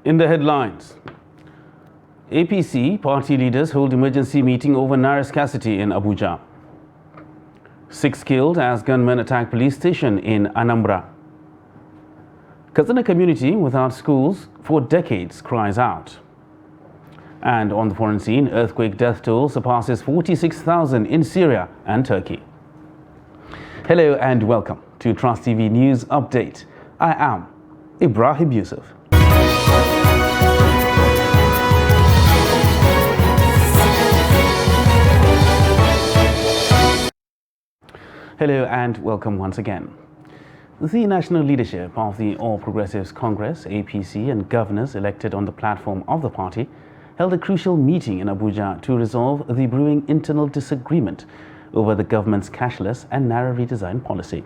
In the headlines, APC party leaders hold emergency meeting over naira scarcity in Abuja. 6 killed as gunmen attack police station in Anambra. Katsina community without schools for decades cries out. And on the foreign scene, earthquake death toll surpasses 46,000 in Syria and Turkey. Hello and welcome to Trust TV News Update. I am Ibrahim Yusuf. Hello and welcome once again. The national leadership of the All Progressives Congress, APC, and governors elected on the platform of the party held a crucial meeting in Abuja to resolve the brewing internal disagreement over the government's cashless and naira redesign policy.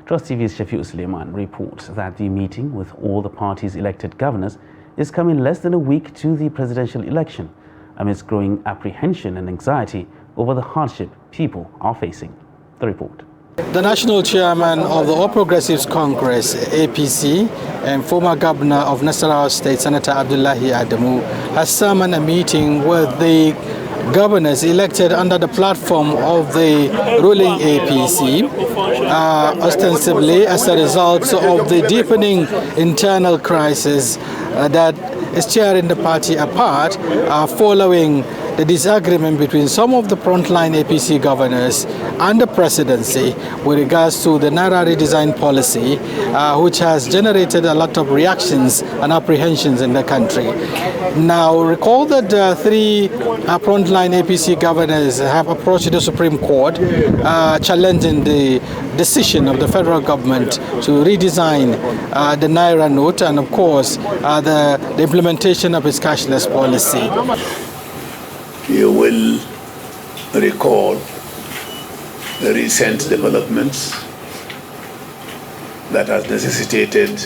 Trust TV's Shafiu Suleiman reports that the meeting with all the party's elected governors is coming less than a week to the presidential election, amidst growing apprehension and anxiety over the hardship people are facing. The report. The national chairman of the All Progressives Congress, APC, and former governor of Nasarawa State, Senator Abdullahi Adamu, has summoned a meeting with the governors elected under the platform of the ruling APC, ostensibly as a result of the deepening internal crisis that is tearing the party apart following the disagreement between some of the frontline APC governors and the presidency with regards to the naira redesign policy, which has generated a lot of reactions and apprehensions in the country. Now, recall that 3 frontline APC governors have approached the Supreme Court challenging the decision of the federal government to redesign the naira note and, of course, the implementation of its cashless policy. You will recall the recent developments that has necessitated,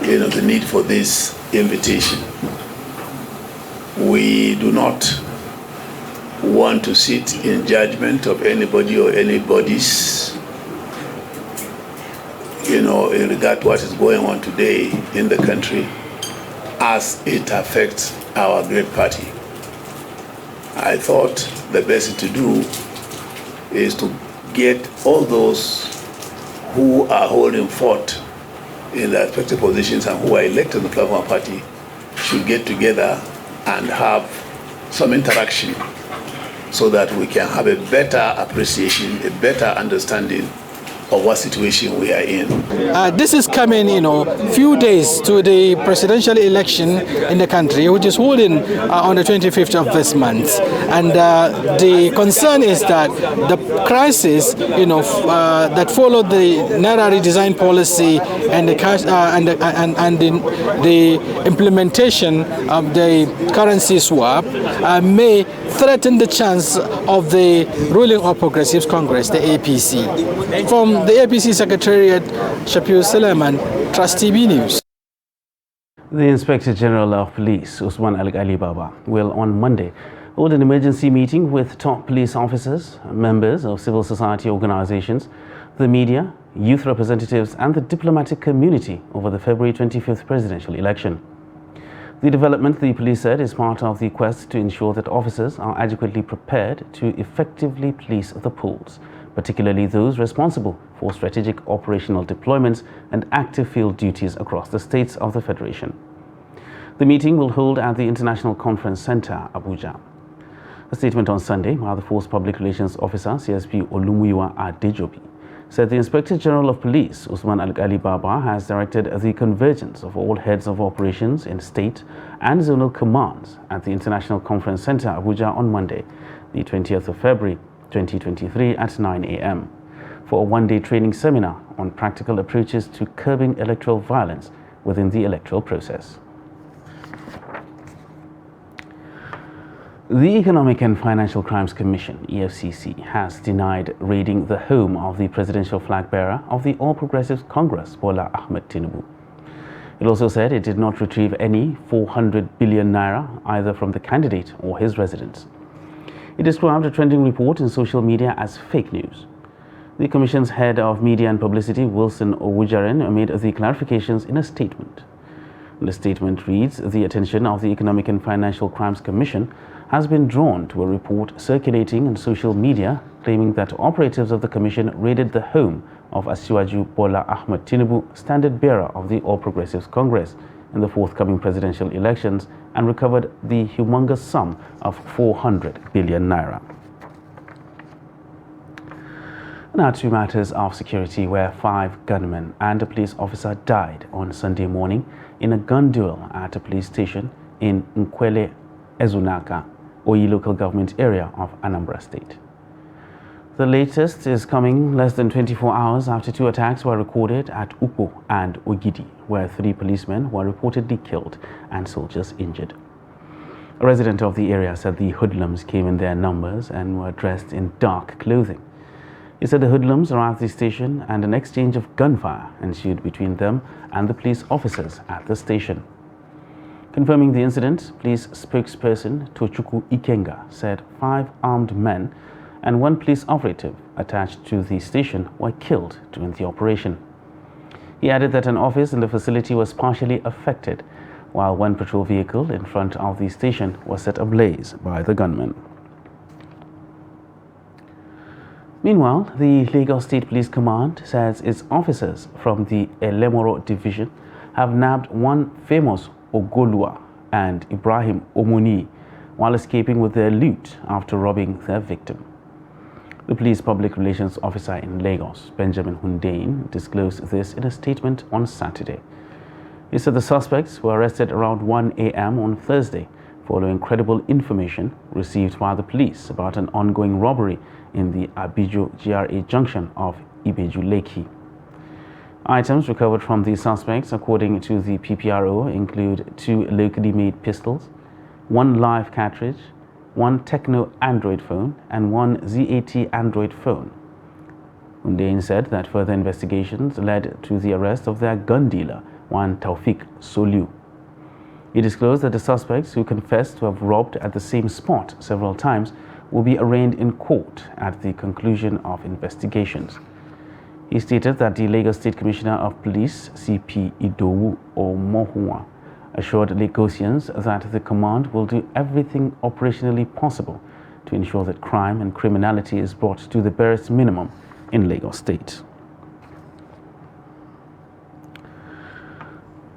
the need for this invitation. We do not want to sit in judgment of anybody or anybody's, in regard to what is going on today in the country as it affects our great party. I thought the best thing to do is to get all those who are holding forth in their respective positions and who are elected in the platform party should get together and have some interaction so that we can have a better appreciation, a better understanding of what situation we are in. This is coming, few days to the presidential election in the country, which is holding on the 25th of this month. And the concern is that the crisis, that followed the naira redesign policy and the cash and the implementation of the currency swap may threaten the chance of the ruling All Progressives Congress, the APC. From the APC Secretariat, Shafiu Suleiman, Trust TV News. The Inspector General of Police, Usman Ali Baba, will on Monday hold an emergency meeting with top police officers, members of civil society organizations, the media, youth representatives, and the diplomatic community over the February 25th presidential election. The development, the police said, is part of the quest to ensure that officers are adequately prepared to effectively police the polls, particularly those responsible for strategic operational deployments and active field duties across the states of the Federation. The meeting will hold at the International Conference Center, Abuja. A statement on Sunday by the Force Public Relations Officer, CSP Olumuyiwa Adejobi, said the Inspector General of Police, Usman Ali Baba, has directed the convergence of all heads of operations in state and zonal commands at the International Conference Center, Abuja, on Monday, the 20th of February, 2023 at 9 a.m. for a one-day training seminar on practical approaches to curbing electoral violence within the electoral process. The Economic and Financial Crimes Commission, EFCC, has denied raiding the home of the presidential flag bearer of the All Progressives Congress, Bola Ahmed Tinubu. It also said it did not retrieve any 400 billion naira either from the candidate or his residence. It described a trending report in social media as fake news. The Commission's head of media and publicity, Wilson Owujaren, made the clarifications in a statement. The statement reads, the attention of the Economic and Financial Crimes Commission has been drawn to a report circulating on social media claiming that operatives of the commission raided the home of Asiwaju Bola Ahmed Tinubu, standard bearer of the All Progressives Congress, in the forthcoming presidential elections and recovered the humongous sum of 400 billion naira. Now to matters of security, where 5 gunmen and a police officer died on Sunday morning in a gun duel at a police station in Nkwele Ezunaka, Oyi local government area of Anambra State. The latest is coming less than 24 hours after 2 attacks were recorded at Upo and Ogidi, where 3 policemen were reportedly killed and soldiers injured. A resident of the area said the hoodlums came in their numbers and were dressed in dark clothing. He said the hoodlums arrived at the station and an exchange of gunfire ensued between them and the police officers at the station. Confirming the incident, police spokesperson Tochukwu Ikenga said 5 armed men and 1 police operative attached to the station were killed during the operation. He added that an office in the facility was partially affected, while 1 patrol vehicle in front of the station was set ablaze by the gunmen. Meanwhile, the Lagos State Police Command says its officers from the Elemoro Division have nabbed 1 famous Ogolua and Ibrahim Omoni while escaping with their loot after robbing their victim. The police public relations officer in Lagos, Benjamin Hundein, disclosed this in a statement on Saturday. He said the suspects were arrested around 1 a.m. on Thursday following credible information received by the police about an ongoing robbery in the Abijo GRA junction of Ibeju-Lekki. Items recovered from the suspects, according to the PPRO, include 2 locally made pistols, 1 live cartridge, 1 Techno Android phone, and 1 ZAT Android phone. Hundein said that further investigations led to the arrest of their gun dealer, one Taufik Soliu. He disclosed that the suspects, who confessed to have robbed at the same spot several times, will be arraigned in court at the conclusion of investigations. He stated that the Lagos State Commissioner of Police, CP Idowu Omohua, assured Lagosians that the command will do everything operationally possible to ensure that crime and criminality is brought to the barest minimum in Lagos State.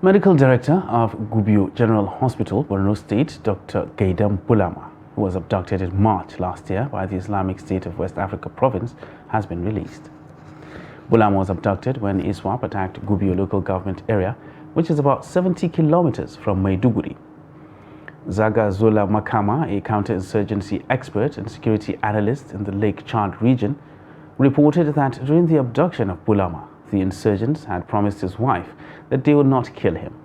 Medical Director of Gubio General Hospital, Borno State, Dr. Gaidam Bulama, who was abducted in March last year by the Islamic State of West Africa province, has been released. Bulama was abducted when ISWAP attacked Gubio local government area, which is about 70 kilometers from Maiduguri. Zaga Zola Makama, a counterinsurgency expert and security analyst in the Lake Chad region, reported that during the abduction of Bulama, the insurgents had promised his wife that they would not kill him.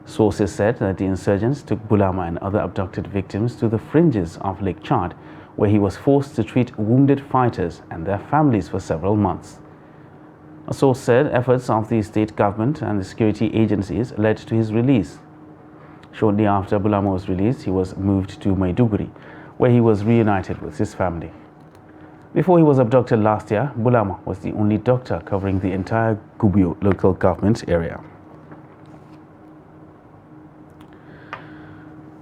Sources said that the insurgents took Bulama and other abducted victims to the fringes of Lake Chad, where he was forced to treat wounded fighters and their families for several months. A source said efforts of the state government and the security agencies led to his release. Shortly after Bulama was released, he was moved to Maiduguri, where he was reunited with his family. Before he was abducted last year, Bulama was the only doctor covering the entire Gubio local government area.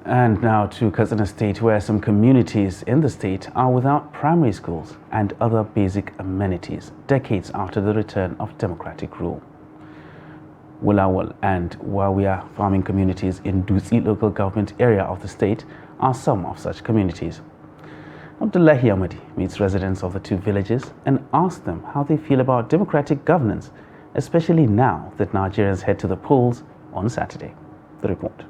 And now to Katsina State, where some communities in the state are without primary schools and other basic amenities decades after the return of democratic rule. Wulawal and Wawia farming communities in Dutsi local government area of the state are some of such communities. Abdullahi Ahmadi meets residents of the 2 villages and asks them how they feel about democratic governance, especially now that Nigerians head to the polls on Saturday. The report.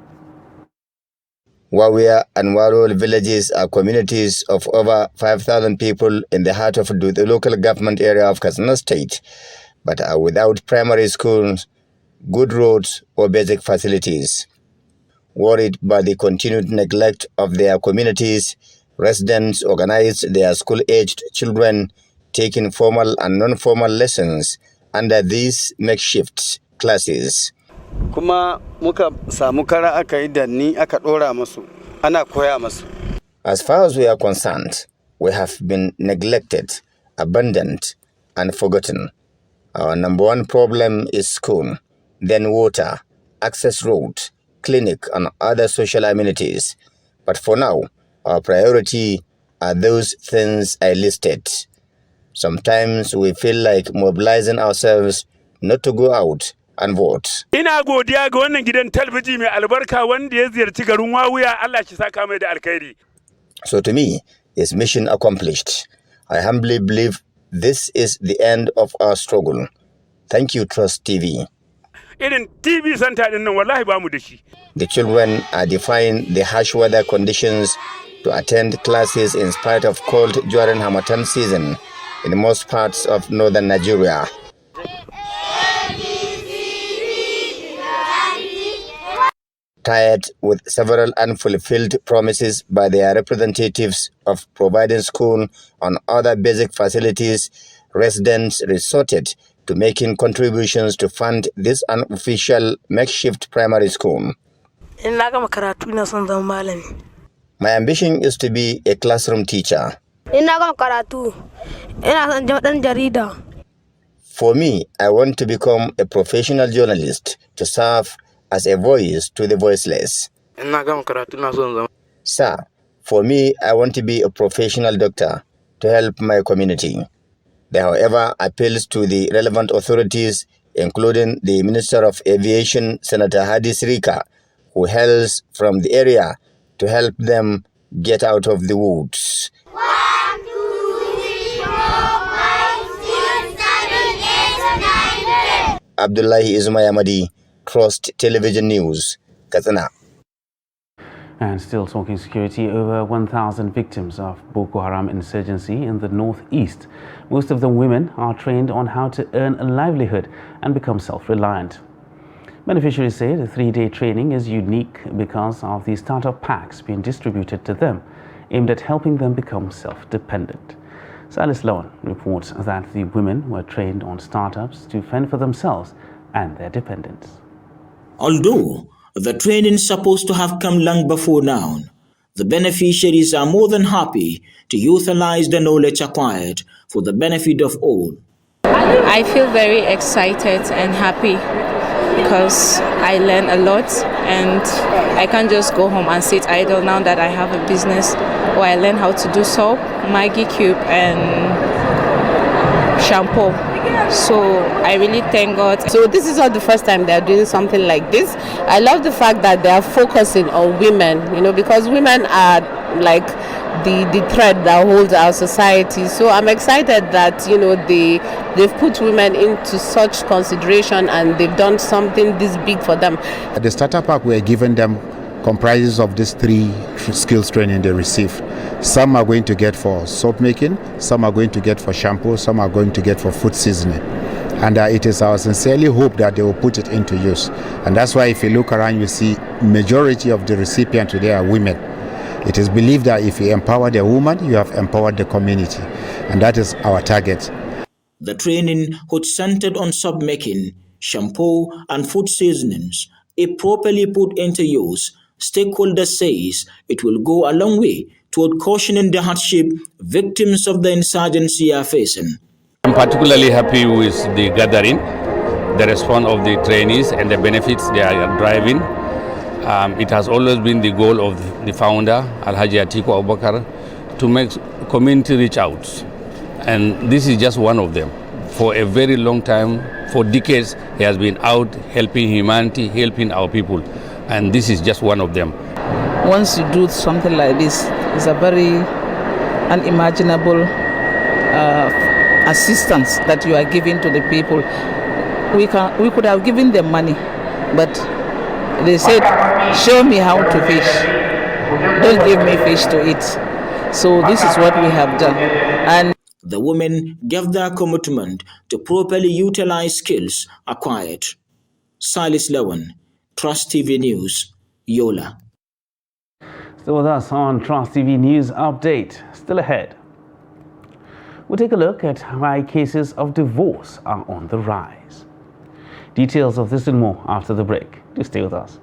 Wawia and Warol villages are communities of over 5,000 people in the heart of the local government area of Katsina State, but are without primary schools, good roads, or basic facilities. Worried by the continued neglect of their communities, residents organized their school-aged children taking formal and non-formal lessons under these makeshift classes. Kuma muka samu kara aka yi da ni aka dora musu ana koya musu. As far as we are concerned, we have been neglected, abandoned, and forgotten. Our number 1 problem is school, then water, access road, clinic, and other social amenities. But for now, our priority are those things I listed. Sometimes we feel like mobilizing ourselves not to go out and vote. Ina godiya ga wannan gidan talabiji mai albarka wanda ya ziyarci garin Wawuya, Allah shi saka mai da alkhairi. So to me, it's mission accomplished. I humbly believe this is the end of our struggle. Thank you, Trust TV. Irin TV center din nan wallahi ba mu da shi. The children are defying the harsh weather conditions to attend classes in spite of cold during Harmattan season in most parts of northern Nigeria. Tired with several unfulfilled promises by their representatives of providing school and other basic facilities, residents resorted to making contributions to fund this unofficial makeshift primary school. My ambition is to be a classroom teacher. For me, I want to become a professional journalist to serve as a voice to the voiceless. Sir, for me, I want to be a professional doctor to help my community. There, however, appeals to the relevant authorities, including the Minister of Aviation, Senator Hadi Sirika, who hails from the area, to help them get out of the woods. 1, 2, 3, 4, 5, 6, 7, 8, 9, 10. Abdullahi Ismayamadi, Trust Television News, Katsina. And still talking security, over 1,000 victims of Boko Haram insurgency in the northeast. Most of them women are trained on how to earn a livelihood and become self-reliant. Beneficiaries say the 3-day training is unique because of the startup packs being distributed to them, aimed at helping them become self-dependent. Silas Lawan reports that the women were trained on startups to fend for themselves and their dependents. Although the training is supposed to have come long before now, the beneficiaries are more than happy to utilize the knowledge acquired for the benefit of all. I feel very excited and happy because I learn a lot and I can't just go home and sit idle now that I have a business, or I learn how to do soap, Maggie Cube and shampoo. So I really thank God. So this is not the first time they're doing something like this. I love the fact that they are focusing on women, because women are like the thread that holds our society. So I'm excited that they've put women into such consideration and they've done something this big for them. The starter pack we're giving them comprises of these 3 skills training they received. Some are going to get for soap making, some are going to get for shampoo, some are going to get for food seasoning. And it is our sincerely hope that they will put it into use. And that's why if you look around, you see majority of the recipients today are women. It is believed that if you empower the woman, you have empowered the community. And that is our target. The training, which centered on soap making, shampoo, and food seasonings, if properly put into use, stakeholders says it will go a long way toward cautioning the hardship victims of the insurgency are facing. I'm particularly happy with the gathering, the response of the trainees and the benefits they are driving. It has always been the goal of the founder, Alhaji Atiku Abubakar, to make community reach out. And this is just one of them. For a very long time, for decades, he has been out helping humanity, helping our people. And this is just one of them. Once you do something like this, it's a very unimaginable assistance that you are giving to the people. We could have given them money, but they said, show me how to fish. Don't give me fish to eat. So this is what we have done. And the women gave their commitment to properly utilize skills acquired. Silas Lawan, Trust TV News, Yola. Still with us on Trust TV News Update. Still ahead, we'll take a look at why cases of divorce are on the rise. Details of this and more after the break. Do stay with us.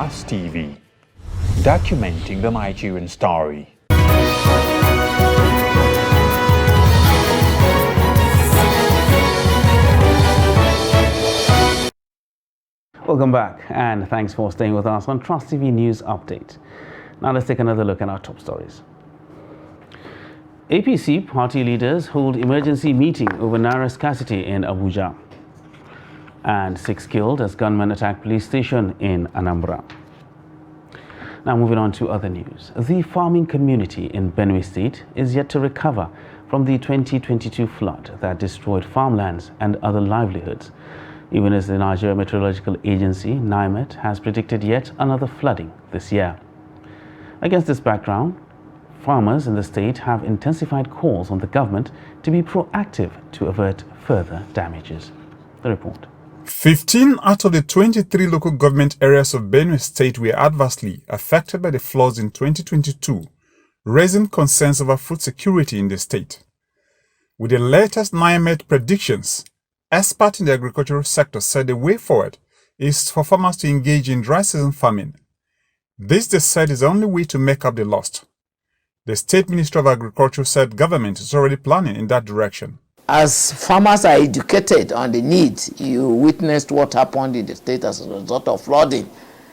Trust TV, documenting the Nigerian story. Welcome back, and thanks for staying with us on Trust TV News Update. Now let's take another look at our top stories. APC party leaders hold emergency meeting over naira scarcity in Abuja. And 6 killed as gunmen attack police station in Anambra. Now moving on to other news. The farming community in Benue State is yet to recover from the 2022 flood that destroyed farmlands and other livelihoods, even as the Nigeria Meteorological Agency, NIMET, has predicted yet another flooding this year. Against this background, farmers in the state have intensified calls on the government to be proactive to avert further damages. The report. 15 out of the 23 local government areas of Benue State were adversely affected by the floods in 2022, raising concerns over food security in the state. With the latest NIMET predictions, experts in the agricultural sector said the way forward is for farmers to engage in dry season farming. This, they said, is the only way to make up the loss. The State Minister of Agriculture said government is already planning in that direction. As farmers are educated on the need, you witnessed what happened in the state as a result of flooding.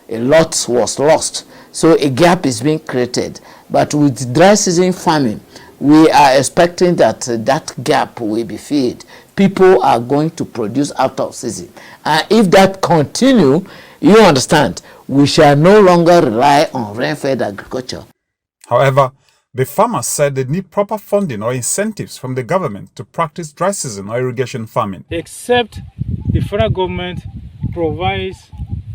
A lot was lost. So a gap is being created. But with dry season farming, we are expecting that that gap will be filled. People are going to produce out of season. And if that continue, you understand, we shall no longer rely on rain-fed agriculture. However, the farmers said they need proper funding or incentives from the government to practice dry season or irrigation farming. Except the federal government provides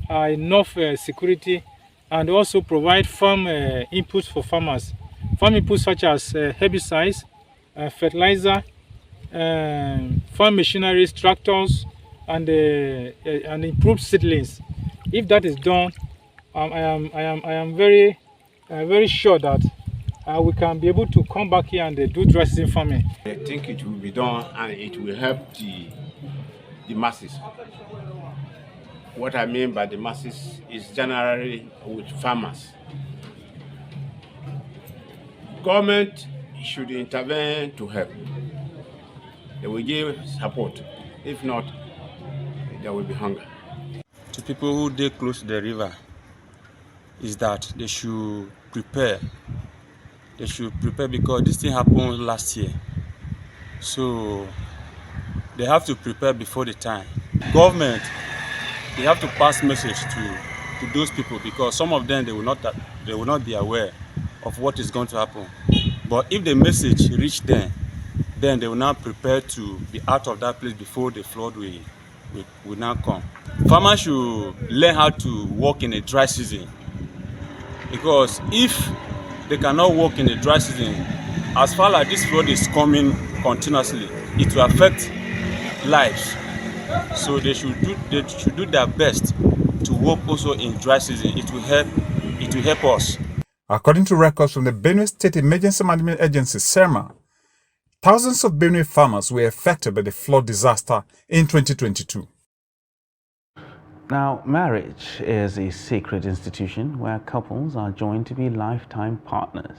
enough security and also provide farm inputs for farmers. Farm inputs such as herbicides, fertilizer, farm machineries, tractors, and improved seedlings. If that is done, I am very sure that we can be able to come back here and do dry season farming. I think it will be done and it will help the masses. What I mean by the masses is generally with farmers. Government should intervene to help. They will give support. If not, there will be hunger. To people who live close to the river is that they should prepare. They should prepare because this thing happened last year. So they have to prepare before the time. Government, they have to pass message to those people because some of them they will not be aware of what is going to happen. But if the message reach them, then they will now prepare to be out of that place before the flood will now come. Farmers should learn how to work in a dry season because if they cannot work in the dry season, as far as this flood is coming continuously, it will affect lives. So they should do their best to work also in dry season. It will help us. According to records from the Benue State Emergency Management Agency, SERMA, thousands of Benue farmers were affected by the flood disaster in 2022. Now, marriage is a sacred institution where couples are joined to be lifetime partners.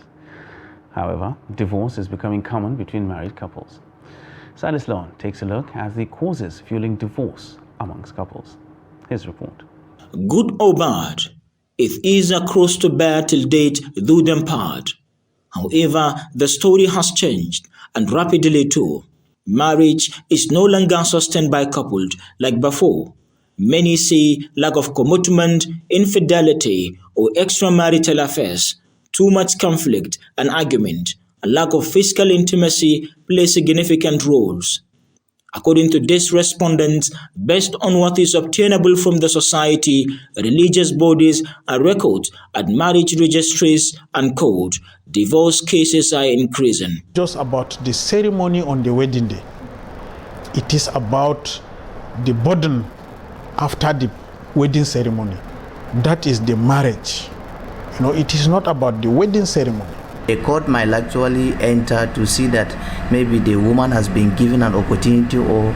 However, divorce is becoming common between married couples. Silas Lawn takes a look at the causes fueling divorce amongst couples. His report. Good or bad, it is a cross to bear till date do them part. However, the story has changed, and rapidly too. Marriage is no longer sustained by couples like before. Many say lack of commitment, infidelity, or extramarital affairs, too much conflict and argument, and lack of physical intimacy play significant roles. According to these respondents, based on what is obtainable from the society, religious bodies, and records at marriage registries and court, divorce cases are increasing. Just about the ceremony on the wedding day. It is about the burden after the wedding ceremony. That is the marriage. It is not about the wedding ceremony. A court might actually enter to see that maybe the woman has been given an opportunity, or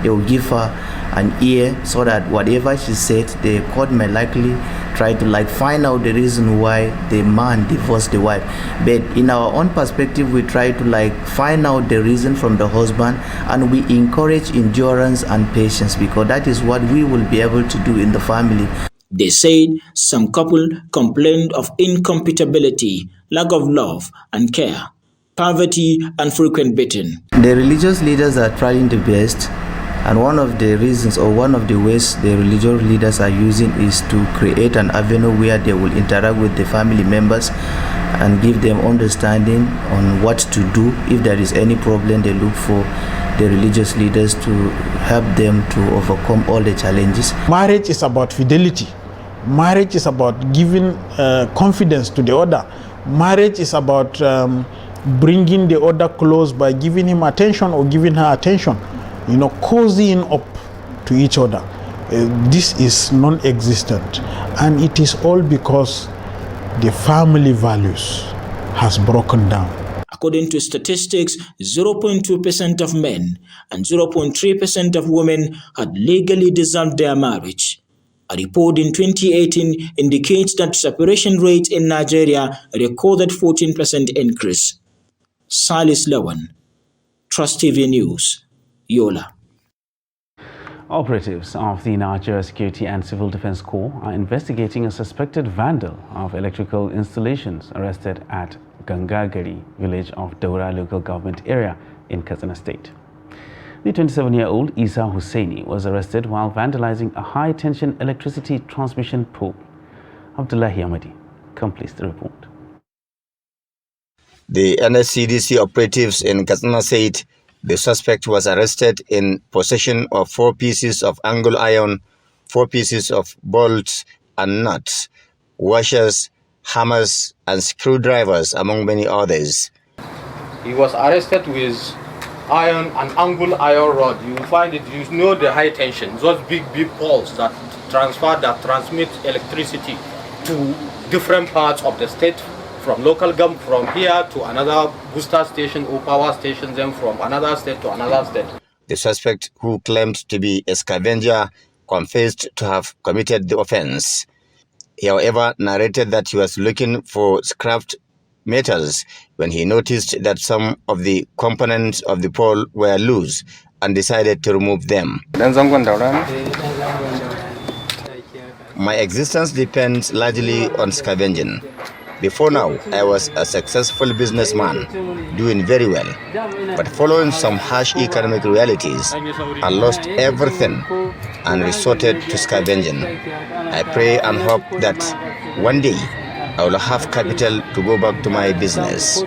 they will give her an ear so that whatever she said, the court may likely try to find out the reason why the man divorced the wife. But in our own perspective, we try to find out the reason from the husband, and we encourage endurance and patience, because that is what we will be able to do in the family. They said some couple complained of incompatibility, lack of love and care, poverty and frequent beating. The religious leaders are trying their best, and one of the reasons or one of the ways the religious leaders are using is to create an avenue where they will interact with the family members and give them understanding on what to do. If there is any problem, they look for the religious leaders to help them to overcome all the challenges. Marriage is about fidelity. Marriage is about giving confidence to the other. Marriage is about bringing the other close by giving him attention or giving her attention, cozying up to each other. This is non-existent, and it is all because the family values has broken down. According to statistics, 0.2% of men and 0.3% of women had legally dissolved their marriage. A report in 2018 indicates that separation rate in Nigeria recorded 14% increase. Salis Lawan, Trust TV News, Yola. Operatives of the Nigeria Security and Civil Defense Corps are investigating a suspected vandal of electrical installations arrested at Gangagari village of Daura local government area in Katsina State. The 27-year-old Isa Hussaini was arrested while vandalizing a high-tension electricity transmission pole. Abdullahi Ahmadi completes the report. The NSCDC operatives in Katsina said the suspect was arrested in possession of 4 pieces of angle iron, 4 pieces of bolts and nuts, washers, hammers and screwdrivers, among many others. He was arrested with iron and angle iron rod. You will find it, the high tension, those big poles that transmit electricity to different parts of the state, from local government, from here to another booster station or power station, then from another state to another state. The suspect, who claimed to be a scavenger, confessed to have committed the offense. He, however, narrated that he was looking for scrapped metals when he noticed that some of the components of the pole were loose and decided to remove them. My existence depends largely on scavenging. Before now, I was a successful businessman, doing very well. But following some harsh economic realities, I lost everything and resorted to scavenging. I pray and hope that one day I will have capital to go back to my business.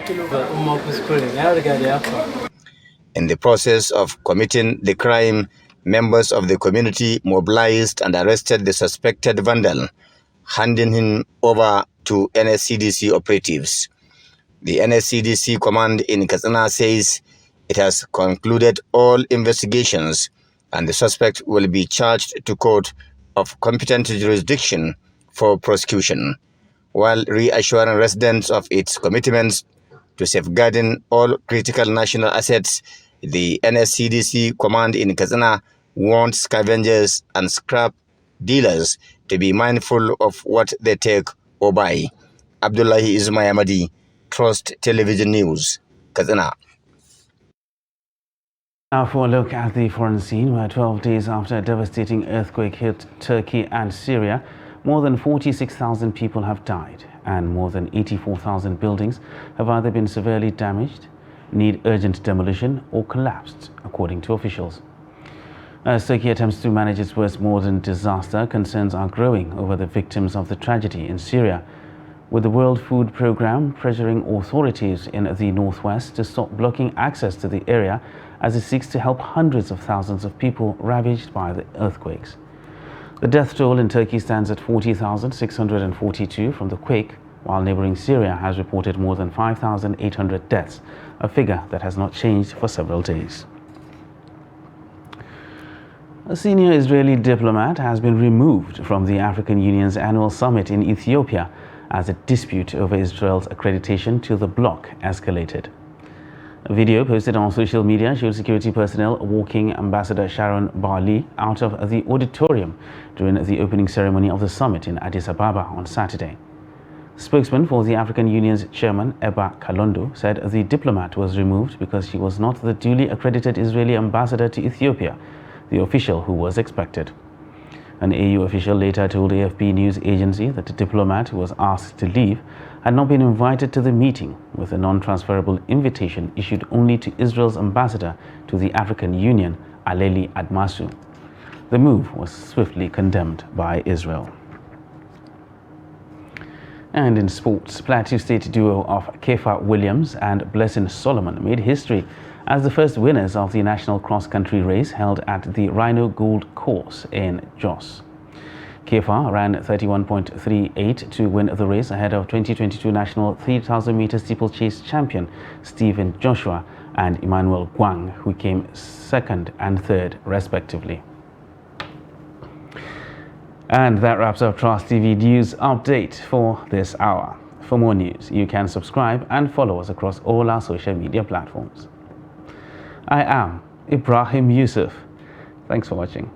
In the process of committing the crime, members of the community mobilized and arrested the suspected vandal, handing him over to NSCDC operatives. The NSCDC command in Katsina says it has concluded all investigations and the suspect will be charged to court of competent jurisdiction for prosecution, while reassuring residents of its commitments to safeguarding all critical national assets. The NSCDC command in Katsina warned scavengers and scrap dealers to be mindful of what they take or buy. Abdullahi Ismail, Trust Television News, Katsina. Now for a look at the foreign scene, where 12 days after a devastating earthquake hit Turkey and Syria, more than 46,000 people have died and more than 84,000 buildings have either been severely damaged, need urgent demolition or collapsed, according to officials. As Turkey attempts to manage its worst modern disaster, concerns are growing over the victims of the tragedy in Syria, with the World Food Programme pressuring authorities in the northwest to stop blocking access to the area as it seeks to help hundreds of thousands of people ravaged by the earthquakes. The death toll in Turkey stands at 40,642 from the quake, while neighboring Syria has reported more than 5,800 deaths, a figure that has not changed for several days. A senior Israeli diplomat has been removed from the African Union's annual summit in Ethiopia as a dispute over Israel's accreditation to the bloc escalated. A video posted on social media showed security personnel walking Ambassador Sharon Barley out of the auditorium during the opening ceremony of the summit in Addis Ababa on Saturday. Spokesman for the African Union's chairman, Eba Kalondo, said the diplomat was removed because she was not the duly accredited Israeli ambassador to Ethiopia, the official who was expected. An AU official later told AFP news agency that the diplomat who was asked to leave had not been invited to the meeting, with a non-transferable invitation issued only to Israel's ambassador to the African Union, Aleli Admasu. The move was swiftly condemned by Israel. And in sports, Plateau State duo of Kefa Williams and Blessing Solomon made history as the first winners of the national cross-country race held at the Rhino Gold Course in Jos. Kefa ran 31.38 to win the race ahead of 2022 national 3,000 meter steeplechase champion Stephen Joshua and Emmanuel Guang, who came second and third respectively. And that wraps up Trust TV News Update for this hour. For more news, you can subscribe and follow us across all our social media platforms. I am Ibrahim Yusuf. Thanks for watching.